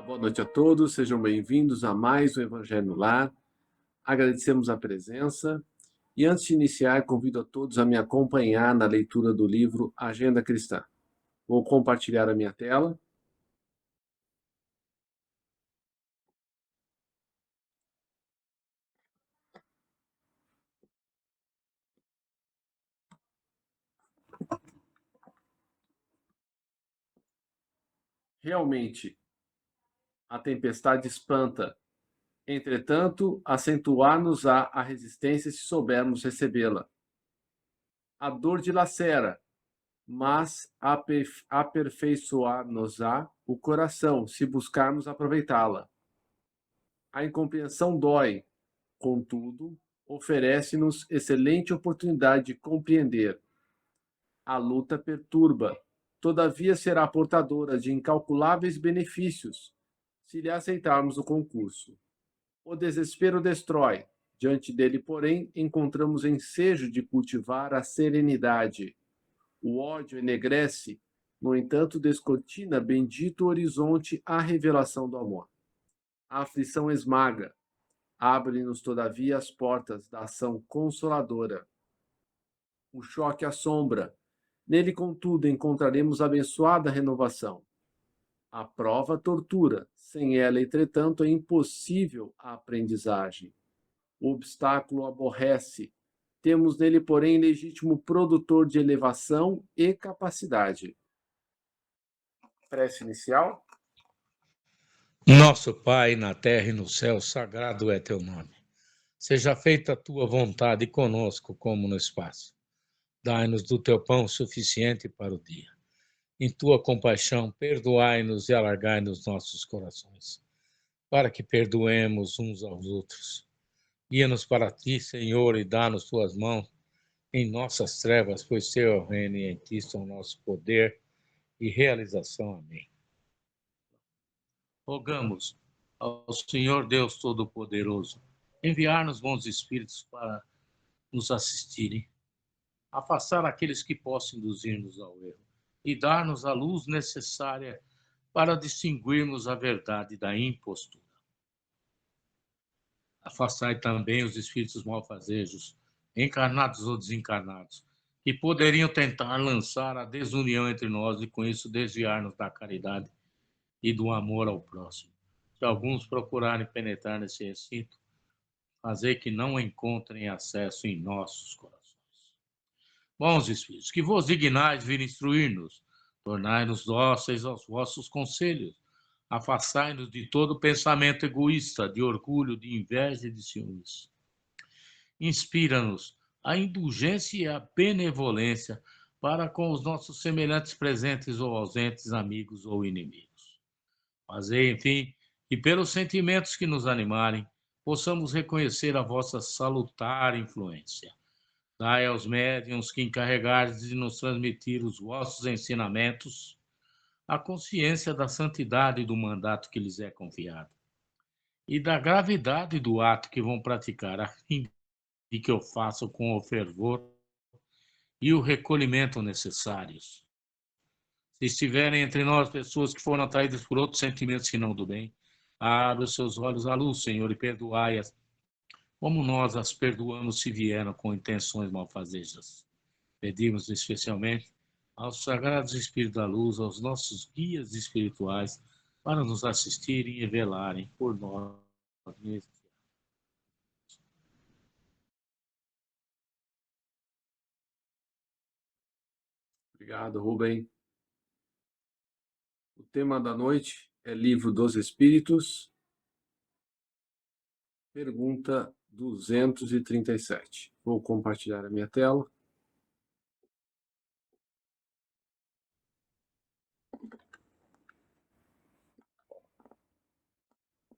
Boa noite a todos, sejam bem-vindos a mais um Evangelho no Lar. Agradecemos a presença e, antes de iniciar, convido a todos a me acompanhar na leitura do livro Agenda Cristã. Vou compartilhar a minha tela. Realmente, a tempestade espanta. Entretanto, acentuar-nos-á a resistência se soubermos recebê-la. A dor dilacera, mas aperfeiçoar-nos-á o coração se buscarmos aproveitá-la. A incompreensão dói, contudo, oferece-nos excelente oportunidade de compreender. A luta perturba, todavia será portadora de incalculáveis benefícios, se lhe aceitarmos o concurso. O desespero destrói, diante dele, porém, encontramos ensejo de cultivar a serenidade. O ódio enegrece, no entanto, descortina bendito horizonte à revelação do amor. A aflição esmaga, abre-nos, todavia, as portas da ação consoladora. O choque assombra, nele, contudo, encontraremos abençoada renovação. A prova tortura, sem ela, entretanto, é impossível a aprendizagem. O obstáculo aborrece, temos nele, porém, legítimo produtor de elevação e capacidade. Prece inicial. Nosso Pai, na terra e no céu, sagrado é teu nome. Seja feita a tua vontade conosco como no espaço. Dai-nos do teu pão suficiente para o dia. Em tua compaixão, perdoai-nos e alargai-nos nossos corações, para que perdoemos uns aos outros. Guia-nos para ti, Senhor, e dá-nos tuas mãos em nossas trevas, pois teu é o reino e em ti estão nosso poder e realização. Amém. Rogamos ao Senhor Deus Todo-Poderoso enviar-nos bons espíritos para nos assistirem, afastar aqueles que possam induzir-nos ao erro e dar-nos a luz necessária para distinguirmos a verdade da impostura. Afastai também os espíritos malfazejos, encarnados ou desencarnados, que poderiam tentar lançar a desunião entre nós e com isso desviar-nos da caridade e do amor ao próximo. Se alguns procurarem penetrar nesse recinto, fazer que não encontrem acesso em nossos corações. Bons espíritos, que vos dignais vir instruir-nos, tornai-nos dóceis aos vossos conselhos, afastai-nos de todo pensamento egoísta, de orgulho, de inveja e de ciúmes. Inspira-nos a indulgência e a benevolência para com os nossos semelhantes presentes ou ausentes, amigos ou inimigos. Fazei, enfim, que pelos sentimentos que nos animarem, possamos reconhecer a vossa salutar influência. Dai aos médiuns que encarregardes de nos transmitir os vossos ensinamentos a consciência da santidade do mandato que lhes é confiado e da gravidade do ato que vão praticar, a fim de que o façam com o fervor e o recolhimento necessários. Se estiverem entre nós pessoas que foram atraídas por outros sentimentos que não do bem, abre os seus olhos à luz, Senhor, e perdoai-as, como nós as perdoamos se vieram com intenções malfazejas. Pedimos especialmente aos sagrados Espíritos da Luz, aos nossos guias espirituais, para nos assistirem e velarem por nós mesmos. Obrigado, Rubem. O tema da noite é Livro dos Espíritos, pergunta 237. Vou compartilhar a minha tela.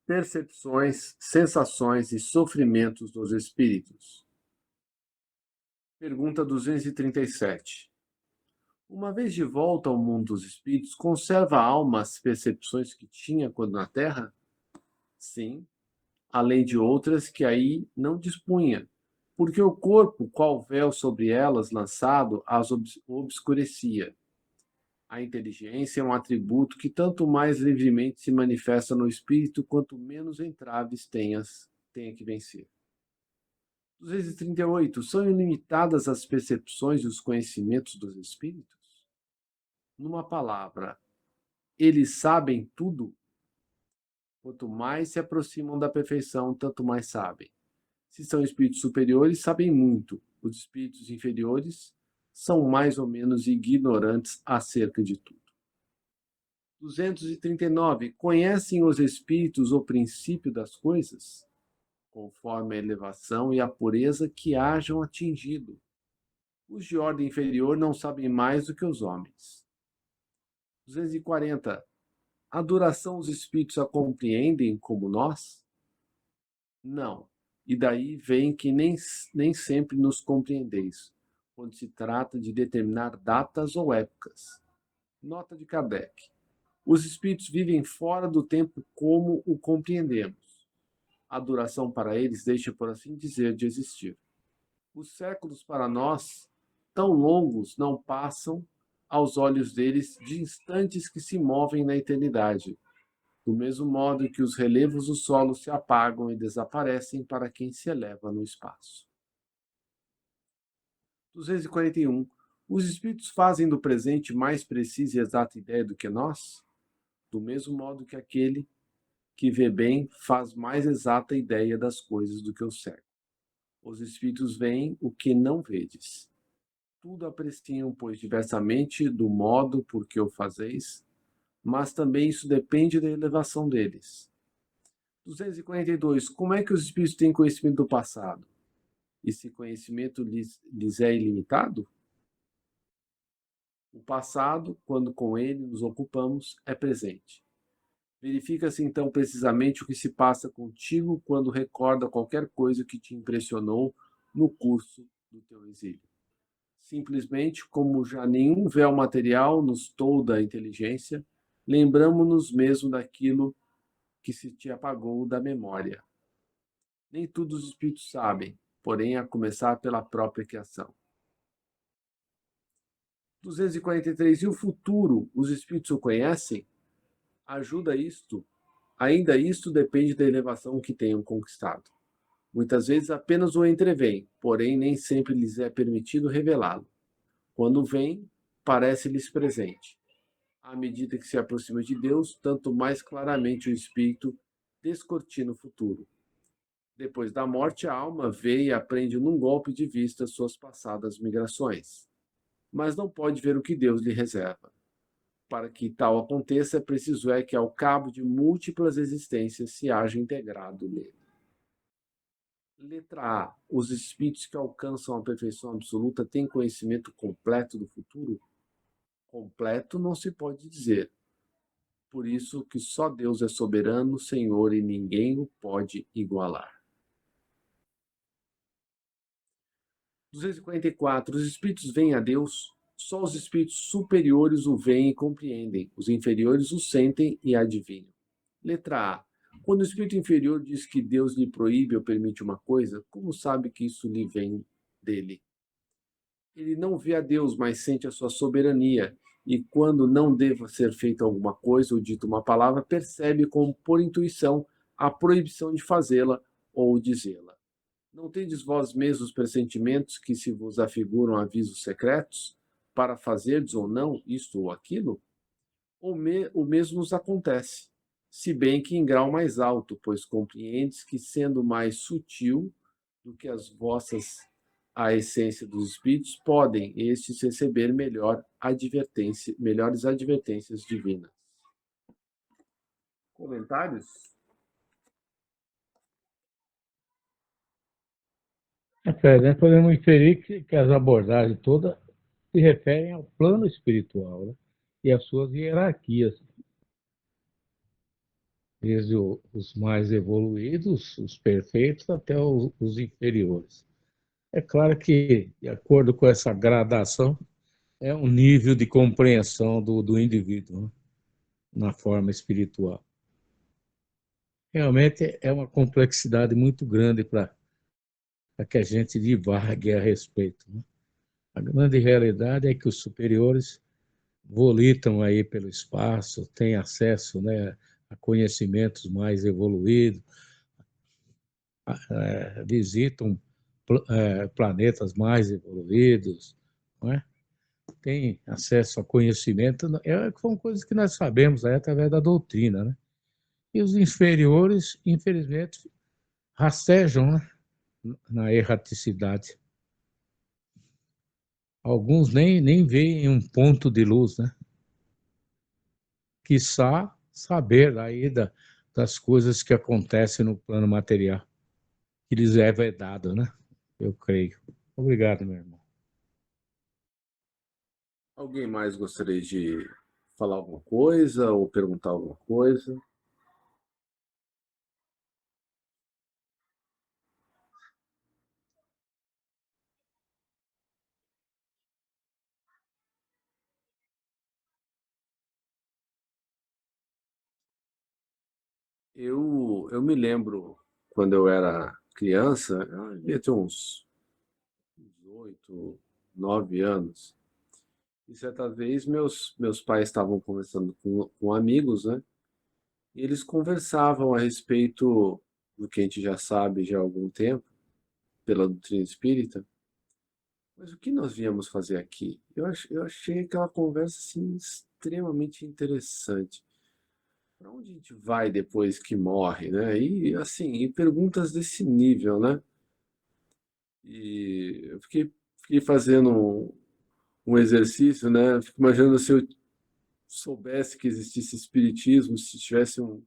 Percepções, sensações e sofrimentos dos espíritos. Pergunta 237. Uma vez de volta ao mundo dos espíritos, conserva a alma as percepções que tinha quando na Terra? Sim, além de outras que aí não dispunha, porque o corpo, qual véu sobre elas lançado, as obscurecia. A inteligência é um atributo que tanto mais livremente se manifesta no espírito, quanto menos entraves tenha que vencer. 238. São ilimitadas as percepções e os conhecimentos dos espíritos? Numa palavra, eles sabem tudo? Quanto mais se aproximam da perfeição, tanto mais sabem. Se são espíritos superiores, sabem muito. Os espíritos inferiores são mais ou menos ignorantes acerca de tudo. 239. Conhecem os espíritos o princípio das coisas, conforme a elevação e a pureza que hajam atingido. Os de ordem inferior não sabem mais do que os homens. 240. A duração os espíritos a compreendem como nós? Não. E daí vem que nem sempre nos compreendeis, quando se trata de determinar datas ou épocas. Nota de Kardec. Os espíritos vivem fora do tempo como o compreendemos. A duração para eles deixa, por assim dizer, de existir. Os séculos para nós, tão longos, não passam aos olhos deles de instantes que se movem na eternidade, do mesmo modo que os relevos do solo se apagam e desaparecem para quem se eleva no espaço. 241. Os espíritos fazem do presente mais precisa e exata ideia do que nós? Do mesmo modo que aquele que vê bem faz mais exata ideia das coisas do que o cego. Os espíritos veem o que não vedes. Tudo apreciam, pois, diversamente do modo por que o fazeis, mas também isso depende da elevação deles. 242. Como é que os espíritos têm conhecimento do passado? Esse conhecimento lhes é ilimitado? O passado, quando com ele nos ocupamos, é presente. Verifica-se então precisamente o que se passa contigo quando recorda qualquer coisa que te impressionou no curso do teu exílio. Simplesmente, como já nenhum véu material nos tolda a inteligência, lembramo-nos mesmo daquilo que se te apagou da memória. Nem tudo os espíritos sabem, porém a começar pela própria criação. 243. E o futuro, os espíritos o conhecem? Ainda isto depende da elevação que tenham conquistado. Muitas vezes apenas o entrevêm, porém nem sempre lhes é permitido revelá-lo. Quando vem, parece-lhes presente. À medida que se aproxima de Deus, tanto mais claramente o espírito descortina o futuro. Depois da morte, a alma vê e aprende num golpe de vista suas passadas migrações, mas não pode ver o que Deus lhe reserva. Para que tal aconteça, é preciso que ao cabo de múltiplas existências se haja integrado nele. Letra A. Os espíritos que alcançam a perfeição absoluta têm conhecimento completo do futuro? Completo não se pode dizer. Por isso que só Deus é soberano, Senhor, e ninguém o pode igualar. 244. Os espíritos veem a Deus? Só os espíritos superiores o veem e compreendem. Os inferiores o sentem e adivinham. Letra A. Quando o espírito inferior diz que Deus lhe proíbe ou permite uma coisa, como sabe que isso lhe vem dele? Ele não vê a Deus, mas sente a sua soberania, e quando não deva ser feita alguma coisa ou dita uma palavra, percebe como por intuição a proibição de fazê-la ou dizê-la. Não tendes vós mesmos pressentimentos que se vos afiguram avisos secretos, para fazerdes ou não isto ou aquilo? O mesmo nos acontece, se bem que em grau mais alto, pois compreendes que, sendo mais sutil do que as vossas a essência dos espíritos, podem estes receber melhores advertências divinas. Comentários? Nós podemos inferir que as abordagens todas se referem ao plano espiritual, né? E às suas hierarquias, desde os mais evoluídos, os perfeitos, até os inferiores. É claro que, de acordo com essa gradação, é um nível de compreensão do indivíduo, né? Na forma espiritual. Realmente é uma complexidade muito grande para que a gente divague a respeito, né? A grande realidade é que os superiores volitam aí pelo espaço, têm acesso, né, a conhecimentos mais evoluídos, visitam planetas mais evoluídos, não é? Têm acesso a conhecimento, são coisas que nós sabemos aí através da doutrina, né? E os inferiores, infelizmente, rastejam, né, na erraticidade. Alguns nem veem um ponto de luz, né? Quiçá saber aí das coisas que acontecem no plano material, que lhes é vedado, né? Eu creio. Obrigado, meu irmão. Alguém mais gostaria de falar alguma coisa ou perguntar alguma coisa? Eu me lembro quando eu era criança, eu devia ter uns 8, 9 anos. E certa vez meus pais estavam conversando com amigos, né? E eles conversavam a respeito do que a gente já sabe já há algum tempo, pela doutrina espírita. Mas o que nós viemos fazer aqui? Eu achei aquela conversa assim, extremamente interessante. Para onde a gente vai depois que morre, né? E assim, e perguntas desse nível, né? E eu fiquei fazendo um exercício, né? Fico imaginando se eu soubesse que existisse espiritismo, se tivesse um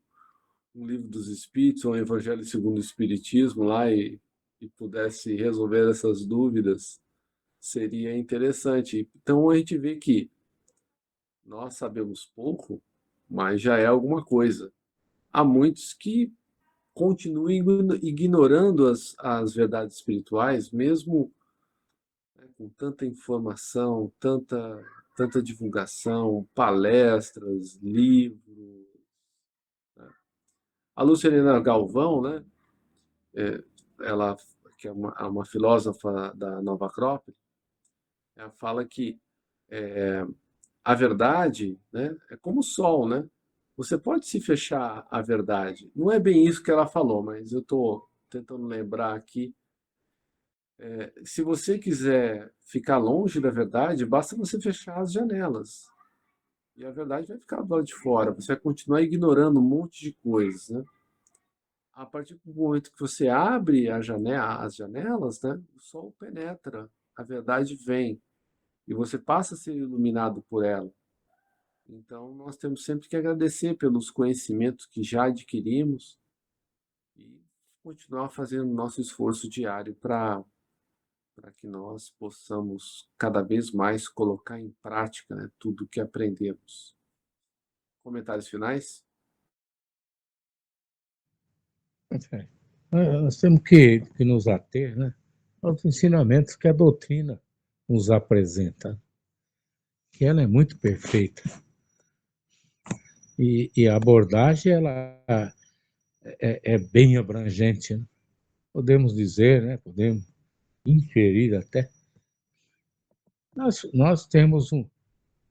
livro dos espíritos ou um evangelho segundo o espiritismo lá e pudesse resolver essas dúvidas, seria interessante. Então a gente vê que nós sabemos pouco, mas já é alguma coisa. Há muitos que continuam ignorando as verdades espirituais, mesmo, né, com tanta informação, tanta divulgação, palestras, livros. A Lucilena Galvão, né, ela, que é uma filósofa da Nova Acrópole, ela fala que a verdade, né, é como o sol, né? Você pode se fechar à verdade. Não é bem isso que ela falou, mas eu estou tentando lembrar aqui. Se você quiser ficar longe da verdade, basta você fechar as janelas. E a verdade vai ficar do lado de fora. Você vai continuar ignorando um monte de coisas, né? A partir do momento que você abre as janelas, né, o sol penetra, a verdade vem e você passa a ser iluminado por ela. Então, nós temos sempre que agradecer pelos conhecimentos que já adquirimos e continuar fazendo o nosso esforço diário para que nós possamos cada vez mais colocar em prática, né, tudo o que aprendemos. Comentários finais? Nós temos que nos ater, né, aos ensinamentos que a doutrina nos apresenta, que ela é muito perfeita. E a abordagem ela é bem abrangente, né? Podemos dizer, né, podemos inferir até. Nós temos um,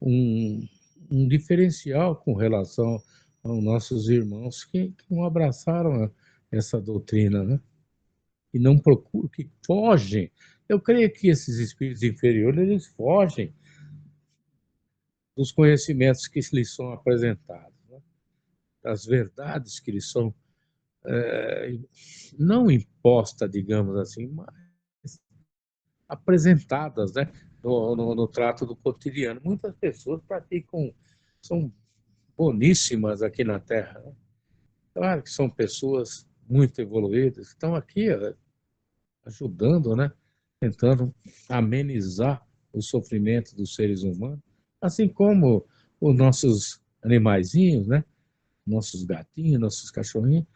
um diferencial com relação aos nossos irmãos que não abraçaram essa doutrina, né? E não procuram, que fogem. Eu creio que esses espíritos inferiores, eles fogem dos conhecimentos que lhes são apresentados, né? Das verdades que lhes são não impostas, digamos assim, mas apresentadas, né? No trato do cotidiano. Muitas pessoas praticam, são boníssimas aqui na Terra, né? Claro que são pessoas muito evoluídas, estão aqui ajudando, né? Tentando amenizar o sofrimento dos seres humanos, assim como os nossos animaizinhos, né? Nossos gatinhos, nossos cachorrinhos.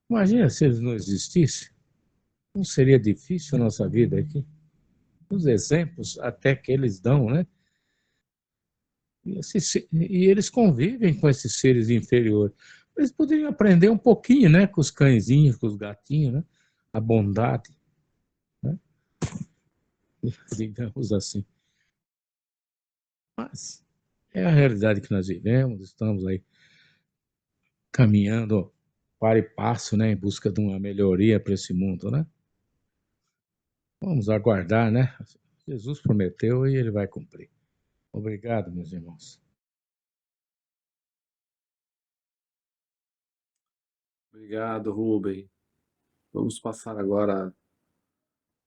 Imagina se eles não existissem, não seria difícil a nossa vida aqui. Os exemplos até que eles dão, né? E eles convivem com esses seres inferiores. Eles poderiam aprender um pouquinho, né? Com os cãezinhos, com os gatinhos, né? A bondade, né? Digamos assim. Mas é a realidade que nós vivemos, estamos aí caminhando para e passo, né, em busca de uma melhoria para esse mundo, né? Vamos aguardar, né? Jesus prometeu e ele vai cumprir. Obrigado, meus irmãos. Obrigado, Rubem. Vamos passar agora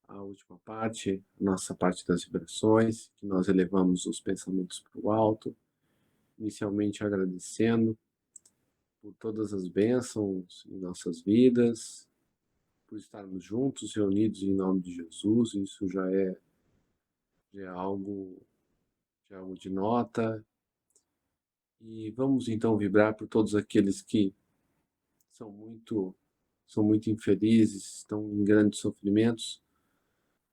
à última parte, nossa parte das vibrações, que nós elevamos os pensamentos para o alto, inicialmente agradecendo por todas as bênçãos em nossas vidas, por estarmos juntos, reunidos em nome de Jesus. Isso já é algo de nota. E vamos então vibrar por todos aqueles que são muito infelizes, estão em grandes sofrimentos,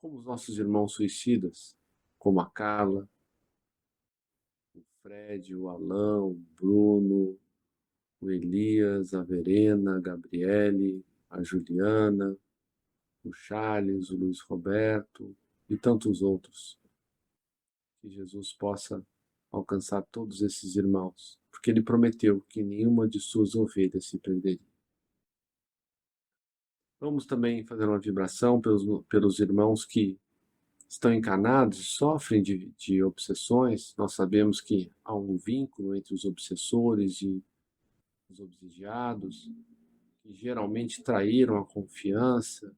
como os nossos irmãos suicidas, como a Carla, o Fred, o Alan, o Bruno, o Elias, a Verena, a Gabriele, a Juliana, o Charles, o Luiz Roberto e tantos outros. Que Jesus possa alcançar todos esses irmãos, porque ele prometeu que nenhuma de suas ovelhas se perderia. Vamos também fazer uma vibração pelos irmãos que estão encarnados e sofrem de obsessões. Nós sabemos que há um vínculo entre os obsessores e os obsidiados, que geralmente traíram a confiança,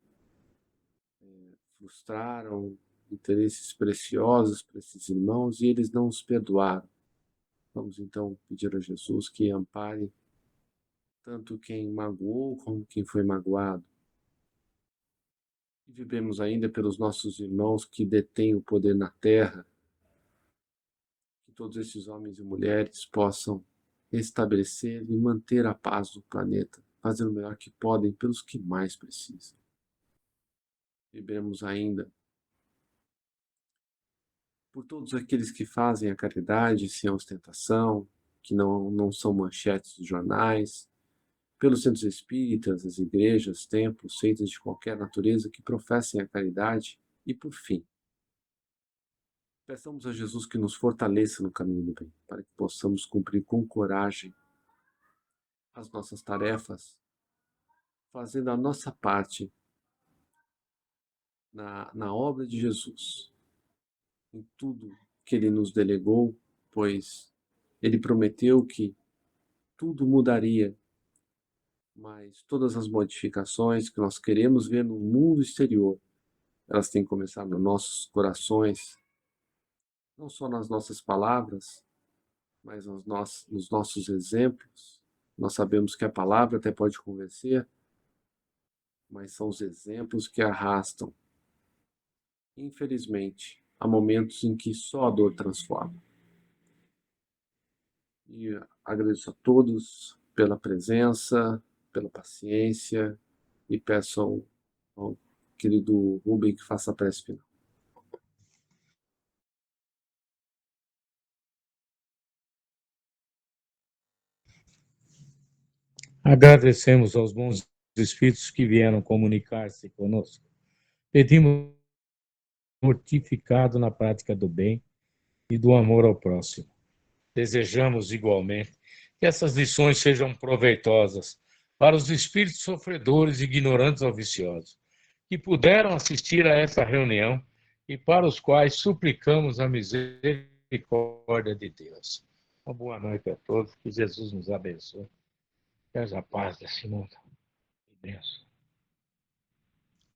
frustraram interesses preciosos para esses irmãos e eles não os perdoaram. Vamos então pedir a Jesus que ampare tanto quem magoou como quem foi magoado. E vivemos ainda pelos nossos irmãos que detêm o poder na terra, que todos esses homens e mulheres possam restabelecer e manter a paz no planeta, fazer o melhor que podem pelos que mais precisam. Vivemos ainda por todos aqueles que fazem a caridade sem ostentação, que não são manchetes dos jornais, pelos centros espíritas, as igrejas, templos, seitas de qualquer natureza que professem a caridade e, por fim, peçamos a Jesus que nos fortaleça no caminho do bem, para que possamos cumprir com coragem as nossas tarefas, fazendo a nossa parte na obra de Jesus, em tudo que Ele nos delegou, pois Ele prometeu que tudo mudaria, mas todas as modificações que nós queremos ver no mundo exterior, elas têm que começar nos nossos corações, não só nas nossas palavras, mas nos nossos exemplos. Nós sabemos que a palavra até pode convencer, mas são os exemplos que arrastam. Infelizmente, há momentos em que só a dor transforma. E agradeço a todos pela presença, pela paciência e peço ao querido Rubem que faça a prece final. Agradecemos aos bons espíritos que vieram comunicar-se conosco. Pedimos mortificado na prática do bem e do amor ao próximo. Desejamos igualmente que essas lições sejam proveitosas para os espíritos sofredores, ignorantes ou viciosos, que puderam assistir a essa reunião e para os quais suplicamos a misericórdia de Deus. Uma boa noite a todos, que Jesus nos abençoe. Que haja paz nesse mundo. Bênção.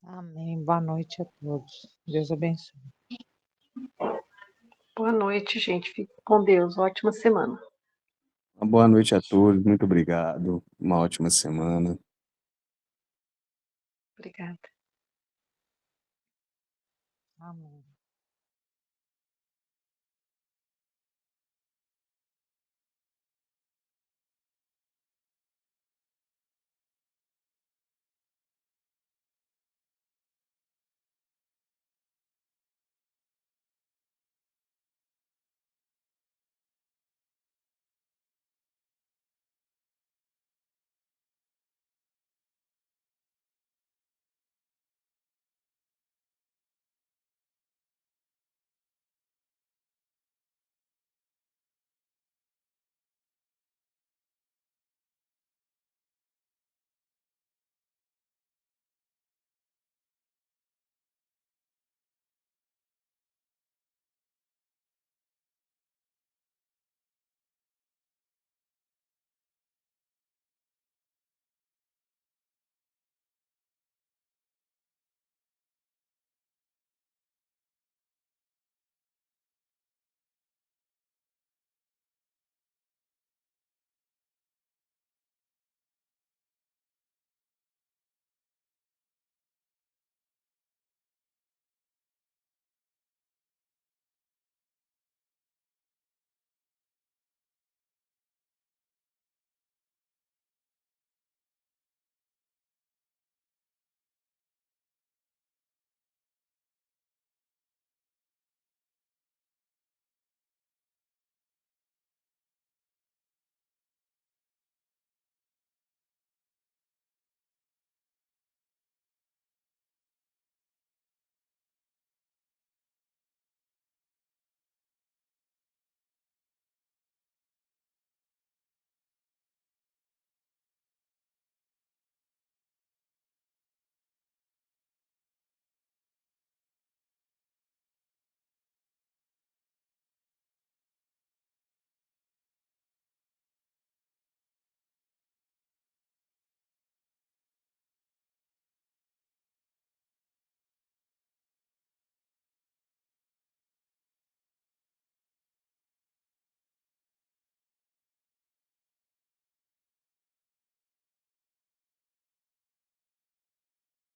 Amém. Boa noite a todos. Deus abençoe. Boa noite, gente. Fique com Deus. Ótima semana. Uma boa noite a todos. Muito obrigado. Uma ótima semana. Obrigada. Amém.